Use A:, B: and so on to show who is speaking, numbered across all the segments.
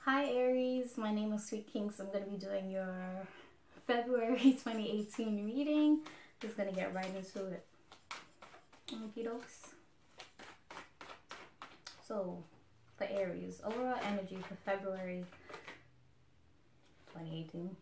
A: Hi Aries, my name is Sweet King, so I'm going to be doing your February 2018 reading. Just going to get right into it. Okie dokes. So, for Aries, overall energy for February 2018.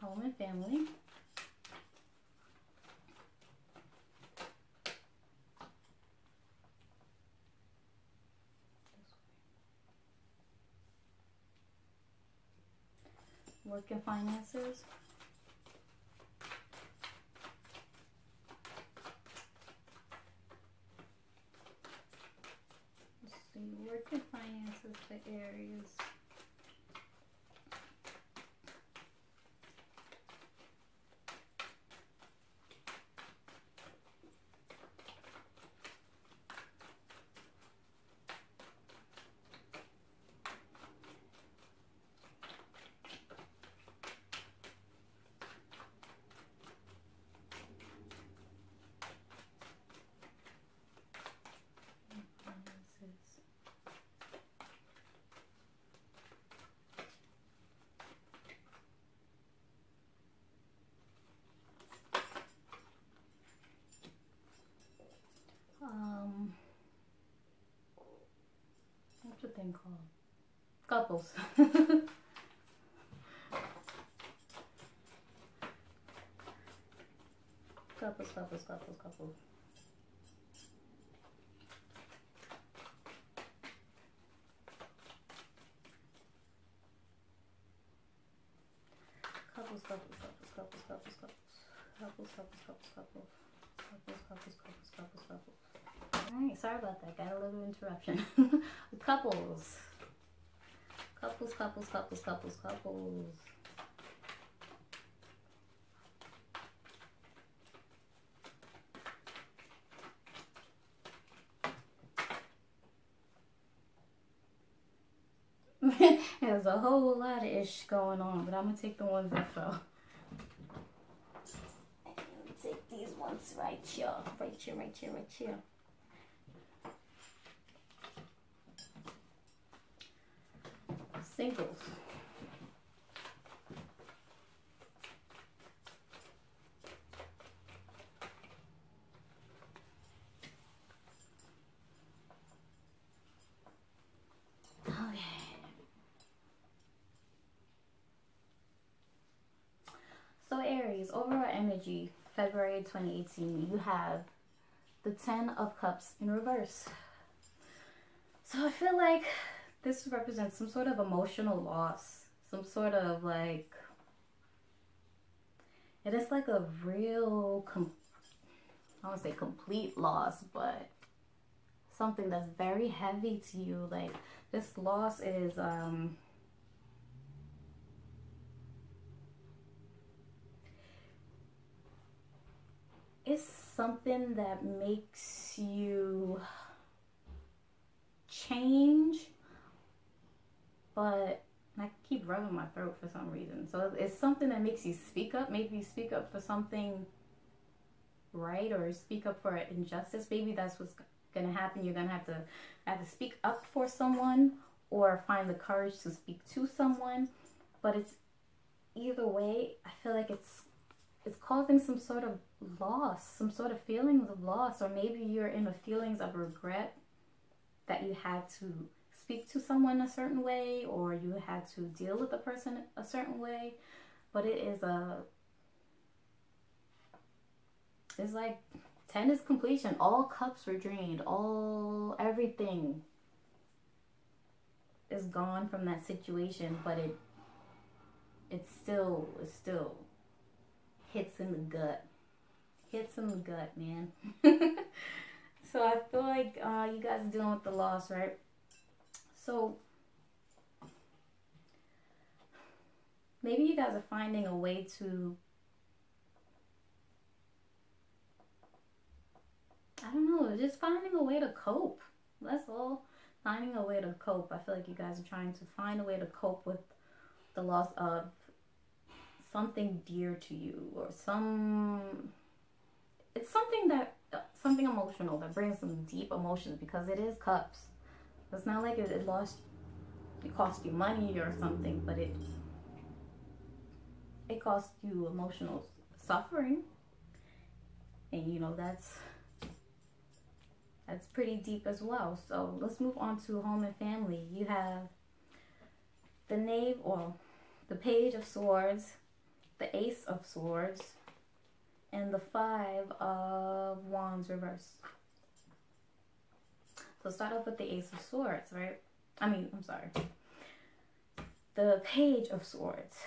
A: Home and family. Work and finances. Let's see, work and finances for Aries. What's the thing called? Couples. Couples. Alright, sorry about that. Got a little interruption. Couples. There's a whole lot of ish going on, but I'm gonna take the ones that fell. Take these ones right here. Singles. Okay. So Aries, overall energy, February 2018, you have the 10 of Cups in reverse. So I feel like this represents some sort of emotional loss, some sort of like, it is like a real, I don't want to say complete loss, but something that's very heavy to you. Like this loss is, it's something that makes you change, but I keep rubbing my throat for some reason. So it's something that makes you speak up. Maybe you speak up for something right, or speak up for injustice. Maybe that's what's gonna happen. You're gonna have to either speak up for someone or find the courage to speak to someone. But it's either way, I feel like it's causing some sort of loss, some sort of feelings of loss, or maybe you're in the feelings of regret that you had to speak to someone a certain way, or you had to deal with a person a certain way. But it is it's like 10 is completion. All cups were drained. Everything is gone from that situation, but it still hits in the gut. Hits in the gut, man. So I feel like you guys are dealing with the loss, right? So maybe you guys are finding a way to, I don't know, just finding a way to cope. That's all. Finding a way to cope. I feel like you guys are trying to find a way to cope with the loss of something dear to you, or it's something that something emotional that brings some deep emotions, because it is cups. It's not like it cost you money or something, but it cost you emotional suffering. And you know, that's pretty deep as well. So let's move on to home and family. You have the knave, or the page of swords, the ace of swords, and the 5 of wands reverse. So start off with the ace of swords, right? I'm sorry. The page of swords.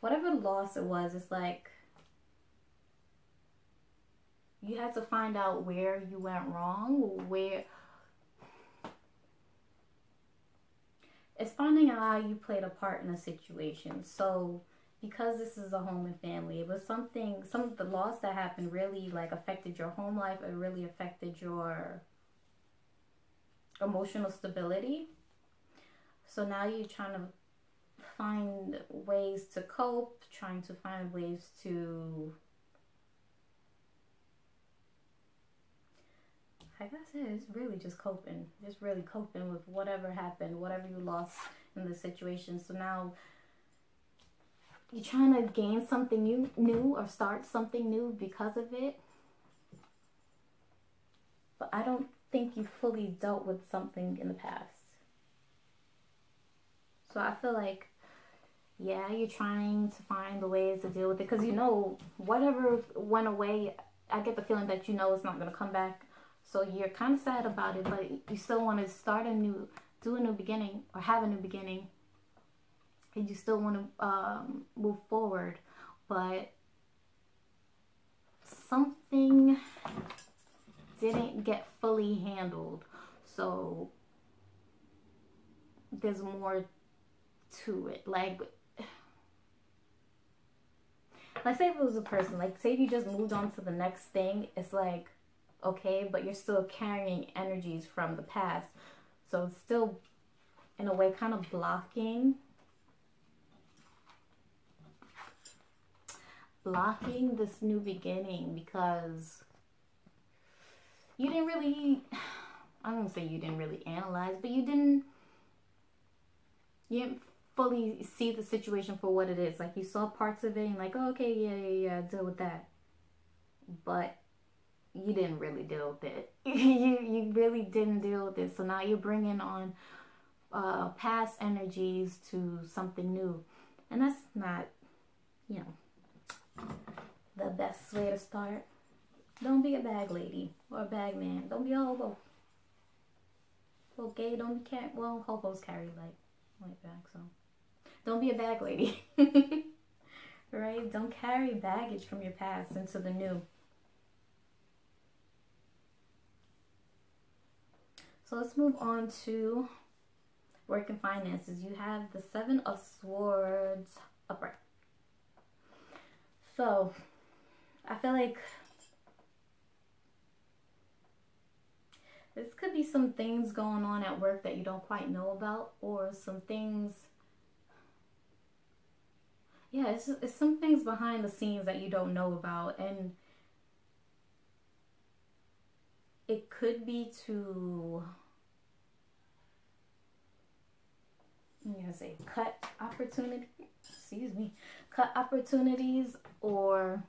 A: Whatever loss it was, it's like you had to find out where you went wrong, it's finding out how you played a part in a situation. So because this is a home and family, it was some of the loss that happened really like affected your home life. It really affected your emotional stability. So now you're trying to find ways to cope, trying to find ways to, I guess it's really just coping. Just really coping with whatever happened, whatever you lost in the situation. So now you're trying to gain something new or start something new because of it. But I don't think you fully dealt with something in the past. So I feel like, yeah, you're trying to find the ways to deal with it. Because you know, whatever went away, I get the feeling that you know it's not going to come back. So you're kind of sad about it, but you still want to start do a new beginning, or have a new beginning. And you still want to move forward. But something didn't get fully handled. So there's more to it. Like say if it was a person, like say if you just moved on to the next thing, it's like, okay, but you're still carrying energies from the past. So it's still, in a way, kind of blocking this new beginning, because you didn't really, I don't say you didn't really analyze, but you didn't fully see the situation for what it is. Like you saw parts of it and like, oh, okay, yeah, deal with that. But you didn't really deal with it. you really didn't deal with it. So now you're bringing on past energies to something new. And that's not, you know, the best way to start. Don't be a bag lady or a bag man. Don't be a hobo. Okay, don't be well, hobos carry light bags, so don't be a bag lady. Right? Don't carry baggage from your past into the new. So let's move on to work and finances. You have the 7 of Swords upright. So I feel like this could be some things going on at work that you don't quite know about, or some things, yeah, it's some things behind the scenes that you don't know about. And it could be to, I'm going to say cut opportunities, or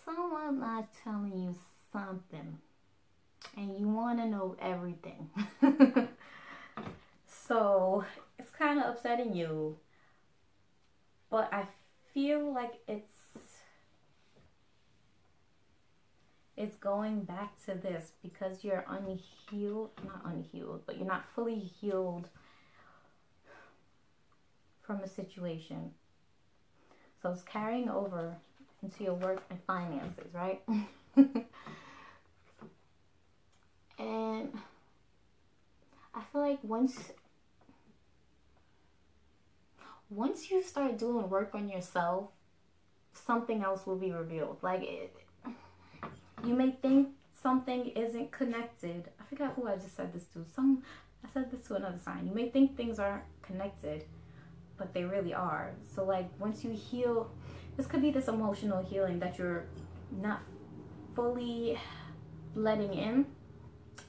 A: someone not telling you something and you want to know everything. So it's kind of upsetting you, but I feel like it's going back to this because you're not unhealed, but you're not fully healed from a situation. So it's carrying over into your work and finances, right? And I feel like once you start doing work on yourself, something else will be revealed. Like you may think something isn't connected. I forgot who I just said this to. I said this to another sign. You may think things aren't connected, but they really are. So like once you heal, this could be this emotional healing that you're not fully letting in.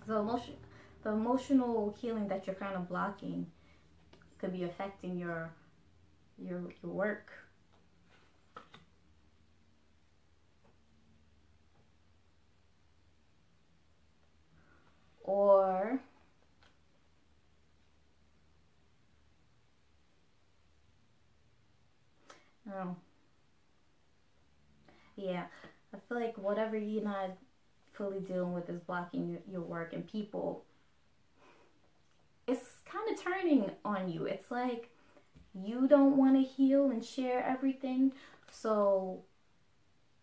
A: The emotional healing that you're kind of blocking could be affecting your work. Or no. Yeah, I feel like whatever you're not fully dealing with is blocking your work, and people, it's kind of turning on you. It's like you don't want to heal and share everything, so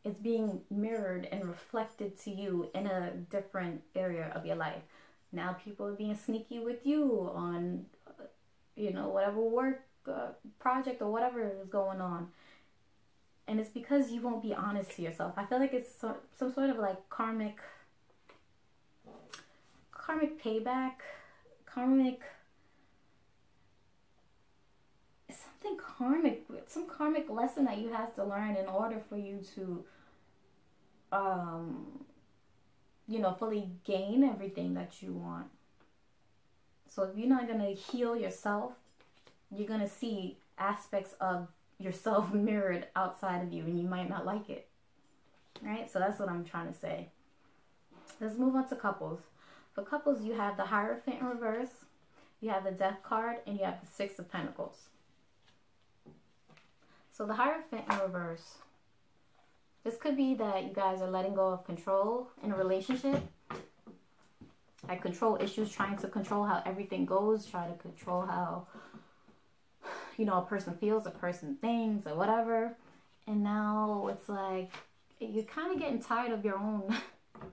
A: it's being mirrored and reflected to you in a different area of your life. Now people are being sneaky with you on, you know, whatever work project or whatever is going on. And it's because you won't be honest to yourself. I feel like it's some sort of like karmic payback, some karmic lesson that you have to learn in order for you to, you know, fully gain everything that you want. So if you're not going to heal yourself, you're going to see aspects of yourself mirrored outside of you, and you might not like it. Right? So that's what I'm trying to say. Let's move on to couples. For couples, you have the Hierophant in reverse, you have the Death card, and you have the Six of Pentacles. So the Hierophant in reverse, this could be that you guys are letting go of control in a relationship. Like control issues, trying to control how everything goes, trying to control how, you know, a person feels, a person thinks, or whatever. And now it's like you're kind of getting tired of your own.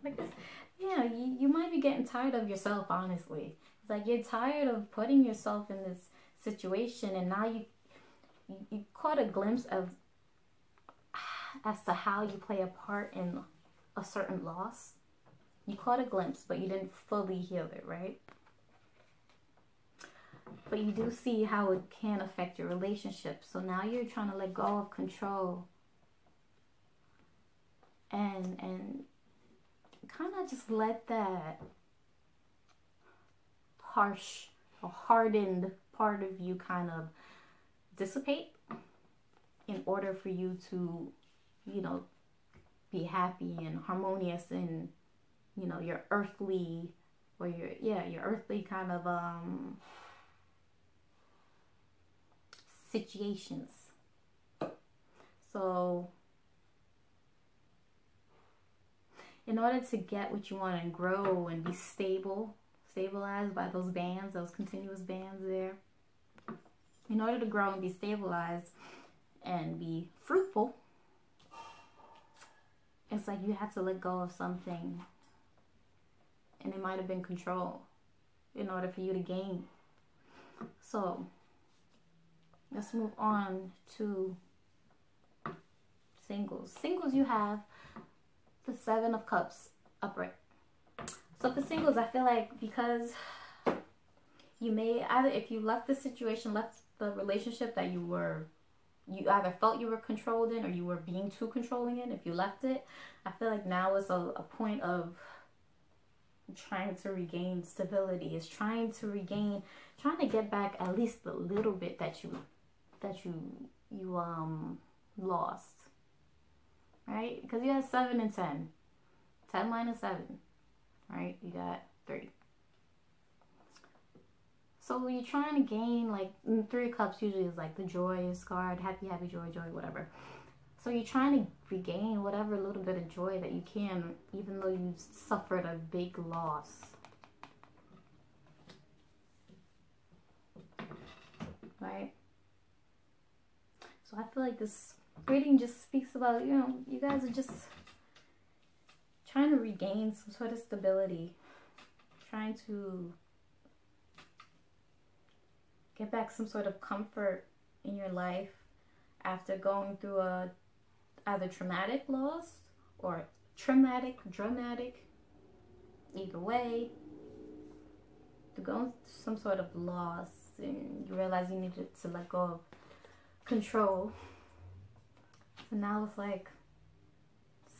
A: Like this, yeah, you might be getting tired of yourself, honestly. It's like you're tired of putting yourself in this situation, and now you caught a glimpse of as to how you play a part in a certain loss. You caught a glimpse, but you didn't fully heal it, right? But you do see how it can affect your relationship. So now you're trying to let go of control and kind of just let that harsh or hardened part of you kind of dissipate in order for you to, you know, be happy and harmonious in, you know, your earthly, or your earthly kind of situations. So in order to get what you want and grow and be stabilized by those bands, those continuous bands there, in order to grow and be stabilized and be fruitful, it's like you have to let go of something, and it might have been control, in order for you to gain. So let's move on to singles. Singles, you have the Seven of Cups upright. So for singles, I feel like because you may either, if you left the situation, left the relationship that you either felt you were controlled in, or you were being too controlling in, if you left it, I feel like now is a point of trying to regain stability. Is trying to get back at least a little bit that you lost, right? Because you had 7 and 10. 10 minus 7, right? You got 3. So you're trying to gain, like, 3 of Cups usually is like the joyous card, happy, joy, whatever. So you're trying to regain whatever little bit of joy that you can, even though you suffered a big loss. Right? So I feel like this reading just speaks about, you know, you guys are just trying to regain some sort of stability, trying to get back some sort of comfort in your life after going through a either traumatic loss or dramatic, either way. You're going through some sort of loss, and you realize you needed to let go of control. So now it's like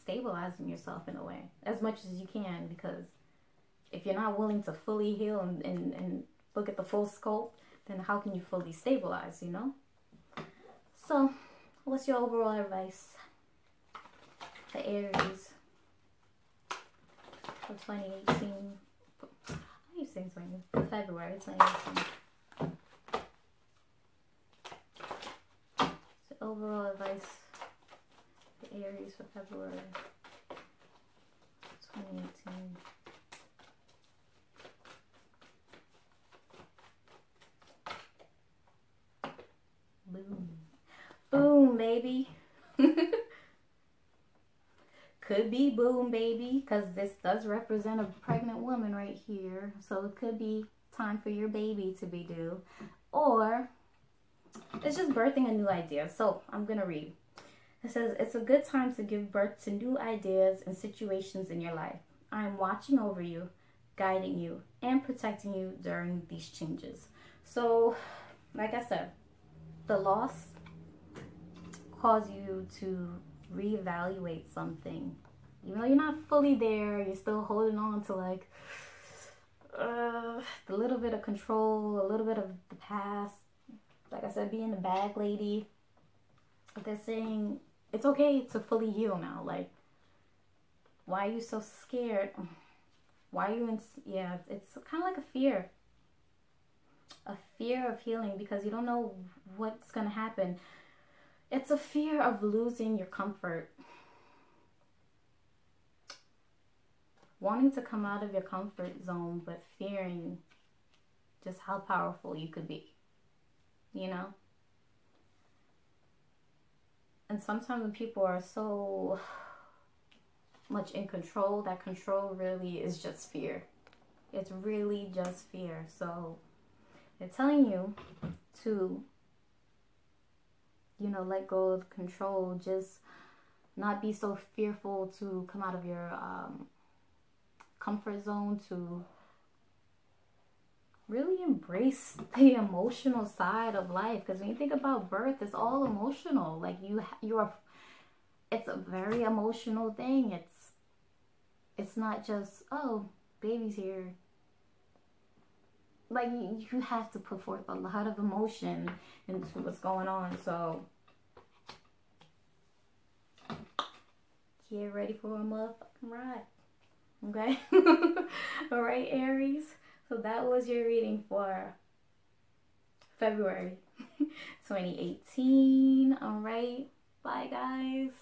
A: stabilizing yourself in a way, as much as you can, because if you're not willing to fully heal and look at the full scope, then how can you fully stabilize, you know? So, what's your overall advice for Aries for 2018? I keep saying 20, for February 2018. So, overall advice for Aries for February 2018. Boom. Boom, baby. Could be boom, baby, because this does represent a pregnant woman right here. So it could be time for your baby to be due. Or it's just birthing a new idea. So I'm going to read. It says, it's a good time to give birth to new ideas and situations in your life. I am watching over you, guiding you, and protecting you during these changes. So, like I said, the loss cause you to reevaluate something. Even though you're not fully there, you're still holding on to like the little bit of control, a little bit of the past. Like I said, being the bag lady. They're saying it's okay to fully heal now. Like, why are you so scared? Why are you in? Yeah, it's kind of like a fear. A fear of healing because you don't know what's gonna happen. It's a fear of losing your comfort. Wanting to come out of your comfort zone, but fearing just how powerful you could be. You know? And sometimes when people are so much in control, that control really is just fear. It's really just fear. So they're telling you to, you know, let go of control. Just not be so fearful to come out of your comfort zone, to really embrace the emotional side of life. Because when you think about birth, it's all emotional. Like it's a very emotional thing. It's not just, oh, baby's here. Like, you have to put forth a lot of emotion into what's going on. So, get ready for a motherfucking ride. Okay? Alright, Aries. So, that was your reading for February 2018. Alright. Bye, guys.